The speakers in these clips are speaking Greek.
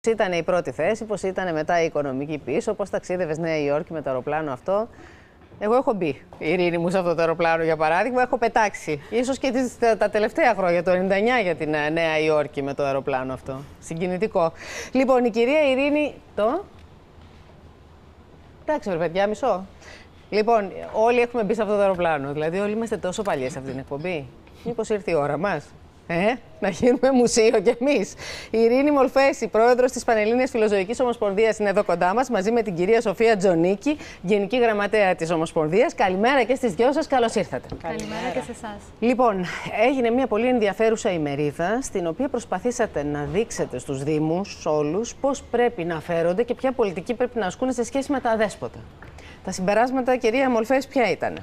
Ήταν η πρώτη θέση, πως ήταν μετά η οικονομική πίσω, πως ταξίδευες Νέα Υόρκη με το αεροπλάνο αυτό. Εγώ έχω μπει, η Ειρήνη μου, σε αυτό το αεροπλάνο για παράδειγμα, έχω πετάξει. Ίσως και τα τελευταία χρόνια, το 99 για την Νέα Υόρκη με το αεροπλάνο αυτό. Συγκινητικό. Λοιπόν, η κυρία Ειρήνη. Εντάξει, ρε παιδιά, μισό. Λοιπόν, όλοι έχουμε μπει σε αυτό το αεροπλάνο. Δηλαδή, όλοι είμαστε τόσο παλιές σε αυτή την εκπομπή. Μήπως ήρθε η ώρα μας? Να γίνουμε μουσείο κι εμείς. Η Ειρήνη Μολφέση, πρόεδρος της Πανελλήνιας Φιλοζωικής Ομοσπονδίας, είναι εδώ κοντά μας, μαζί με την κυρία Σοφία Τζονίκη, Γενική Γραμματέα της Ομοσπονδίας. Καλημέρα και στις δυο σας, καλώς ήρθατε. Καλημέρα και σε εσάς. Λοιπόν, έγινε μια πολύ ενδιαφέρουσα ημερίδα, στην οποία προσπαθήσατε να δείξετε στους Δήμους όλους πώς πρέπει να φέρονται και ποια πολιτική πρέπει να ασκούν σε σχέση με τα αδέσποτα. Τα συμπεράσματα, κυρία Μολφέση, ποια ήταν?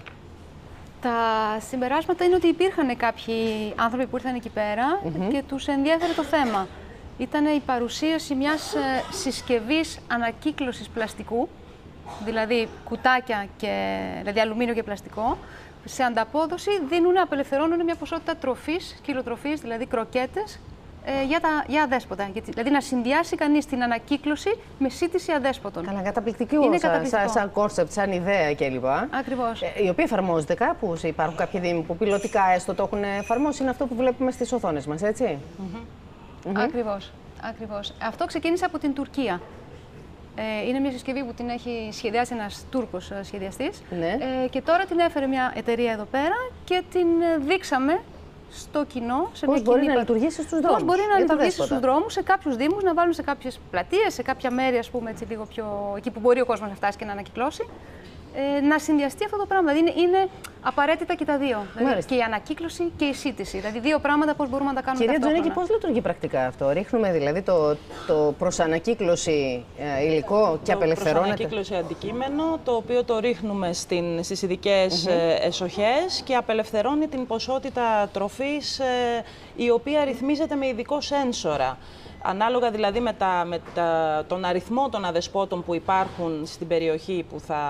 Τα συμπεράσματα είναι ότι υπήρχαν κάποιοι άνθρωποι που ήρθαν εκεί πέρα και τους ενδιέφερε το θέμα. Ήταν η παρουσίαση μιας συσκευής ανακύκλωσης πλαστικού, δηλαδή κουτάκια, δηλαδή αλουμίνιο και πλαστικό, σε ανταπόδοση απελευθερώνουν μια ποσότητα τροφής, κιλοτροφής, δηλαδή κροκέτες, για αδέσποτα. Δηλαδή να συνδυάσει κανείς την ανακύκλωση με σύντηση αδέσποτων. Καλά, καταπληκτικό σαν κόνσεπτ, σαν ιδέα κλπ. Ακριβώς. Η οποία εφαρμόζεται κάπου, υπάρχουν κάποιοι δήμοι που πιλωτικά έστω το έχουν εφαρμόσει, είναι αυτό που βλέπουμε στις οθόνες μας, έτσι? Ακριβώς. Αυτό ξεκίνησε από την Τουρκία. Είναι μια συσκευή που την έχει σχεδιάσει ένας Τούρκος σχεδιαστής. Ναι. Και τώρα την έφερε μια εταιρεία εδώ πέρα και την δείξαμε στο κοινό. Πώς μπορεί να λειτουργήσει στους δρόμους? Πώς μπορεί να λειτουργήσει στους δρόμους, σε κάποιους δήμους, να βάλουν σε κάποιες πλατείες, σε κάποια μέρη, ας πούμε, έτσι, λίγο πιο εκεί που μπορεί ο κόσμος να φτάσει και να ανακυκλώσει. Να συνδυαστεί αυτό το πράγμα. Δηλαδή είναι απαραίτητα και τα δύο. Δηλαδή και η ανακύκλωση και η σύντηση. Δηλαδή δύο πράγματα πώς μπορούμε να τα κάνουμε. Κυρία Τζονίκη, πώς λειτουργεί πρακτικά αυτό? Ρίχνουμε δηλαδή το προς ανακύκλωση υλικό και απελευθερώνεται? Προς ανακύκλωση αντικείμενο, το οποίο το ρίχνουμε στις ειδικές εσοχές και απελευθερώνει την ποσότητα τροφής, η οποία ρυθμίζεται με ειδικό σένσορα. Ανάλογα δηλαδή με τον αριθμό των αδεσπότων που υπάρχουν στην περιοχή που θα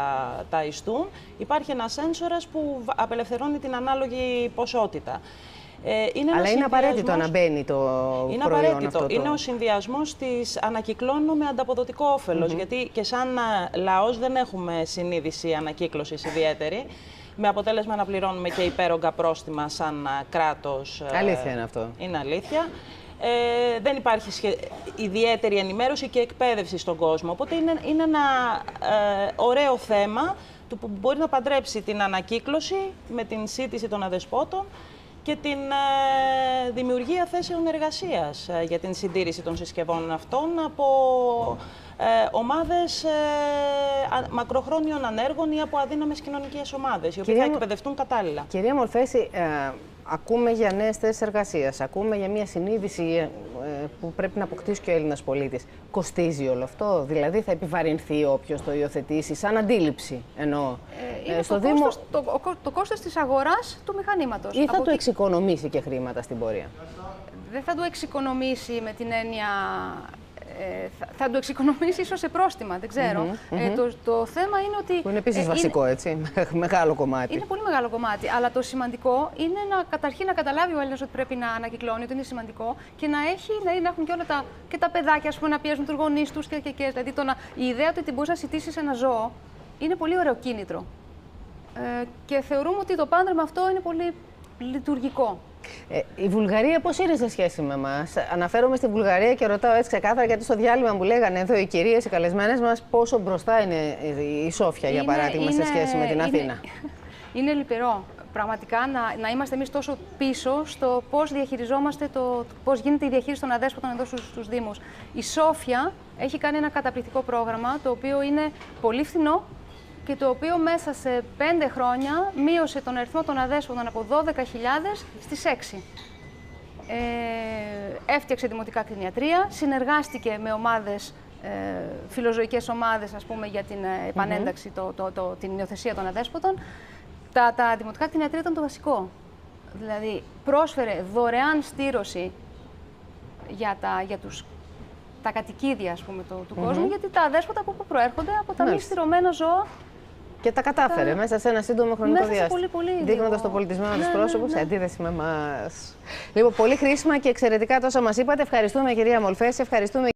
ταϊστούν, υπάρχει ένας σένσορας που απελευθερώνει την ανάλογη ποσότητα. Αλλά είναι απαραίτητο να μπαίνει το προϊόν αυτό? Είναι ο συνδυασμός της ανακυκλώνω με ανταποδοτικό όφελος, γιατί και σαν λαός δεν έχουμε συνείδηση ανακύκλωσης ιδιαίτερη, με αποτέλεσμα να πληρώνουμε και υπέρογκα πρόστιμα σαν κράτος. Αλήθεια είναι αυτό? Είναι αλήθεια. Δεν υπάρχει ιδιαίτερη ενημέρωση και εκπαίδευση στον κόσμο. Οπότε είναι ένα ωραίο θέμα που μπορεί να παντρέψει την ανακύκλωση με την σύντηση των αδεσπότων και την δημιουργία θέσεων εργασίας για την συντήρηση των συσκευών αυτών από ομάδες μακροχρόνιων ανέργων ή από αδύναμες κοινωνικές ομάδες, οι οποίοι θα εκπαιδευτούν κατάλληλα. Κυρία Μολφέση, ακούμε για νέες θέσεις εργασίας, ακούμε για μια συνείδηση που πρέπει να αποκτήσει και ο Έλληνας πολίτης. Κοστίζει όλο αυτό? Δηλαδή θα επιβαρυνθεί όποιος το υιοθετήσει, σαν αντίληψη εννοώ? Είναι το κόστος της αγοράς του μηχανήματος. Ή θα το εξοικονομήσει και χρήματα στην πορεία? Δεν θα το εξοικονομήσει με την έννοια... θα το εξοικονομήσει ίσως σε πρόστιμα, δεν ξέρω. Το θέμα είναι ότι... Που είναι επίσης βασικό, έτσι, μεγάλο κομμάτι. Είναι πολύ μεγάλο κομμάτι, αλλά το σημαντικό είναι καταρχήν να καταλάβει ο Έλληνας ότι πρέπει να ανακυκλώνει, ότι είναι σημαντικό και να έχουν και όλα και τα παιδάκια, ας πούμε, να πιέζουν τους γονείς τους και. Δηλαδή η ιδέα ότι μπορείς να συντήσεις ένα ζώο είναι πολύ ωραίο κίνητρο. Και θεωρούμε ότι το πάντρεμα αυτό είναι πολύ λειτουργικό. Η Βουλγαρία πώς είναι σε σχέση με εμάς? Αναφέρομαι στη Βουλγαρία και ρωτάω έτσι ξεκάθαρα, γιατί στο διάλειμμα μου λέγανε εδώ οι κυρίες, οι καλεσμένες μας, πόσο μπροστά είναι η Σόφια, για παράδειγμα, σε σχέση με την Αθήνα. Είναι λυπηρό. Πραγματικά να είμαστε εμείς τόσο πίσω στο πώς διαχειριζόμαστε, πώς γίνεται η διαχείριση των αδέσποτων εδώ στους Δήμους. Η Σόφια έχει κάνει ένα καταπληκτικό πρόγραμμα, το οποίο είναι πολύ φθηνό και το οποίο μέσα σε 5 χρόνια μείωσε τον αριθμό των αδέσποτων από 12.000 στις 6. Έφτιαξε δημοτικά κτηνιατρία, συνεργάστηκε με ομάδες, φιλοζωικές ομάδες, ας πούμε, για την επανένταξη, την υιοθεσία των αδέσποτων. Τα δημοτικά κτηνιατρία ήταν το βασικό. Δηλαδή, πρόσφερε δωρεάν στήρωση για τα κατοικίδια, ας πούμε, του κόσμου, γιατί τα αδέσποτα από πού προέρχονται? Από τα μη στηρωμένα ζώα. Και τα κατάφερε μέσα σε ένα σύντομο χρονικό διάστημα. Δείχνοντας το πολιτισμένο τους πρόσωπο σε αντίθεση με εμάς. Λοιπόν, πολύ χρήσιμα και εξαιρετικά τόσα μας είπατε. Ευχαριστούμε, κυρία Μολφέση. Ευχαριστούμε.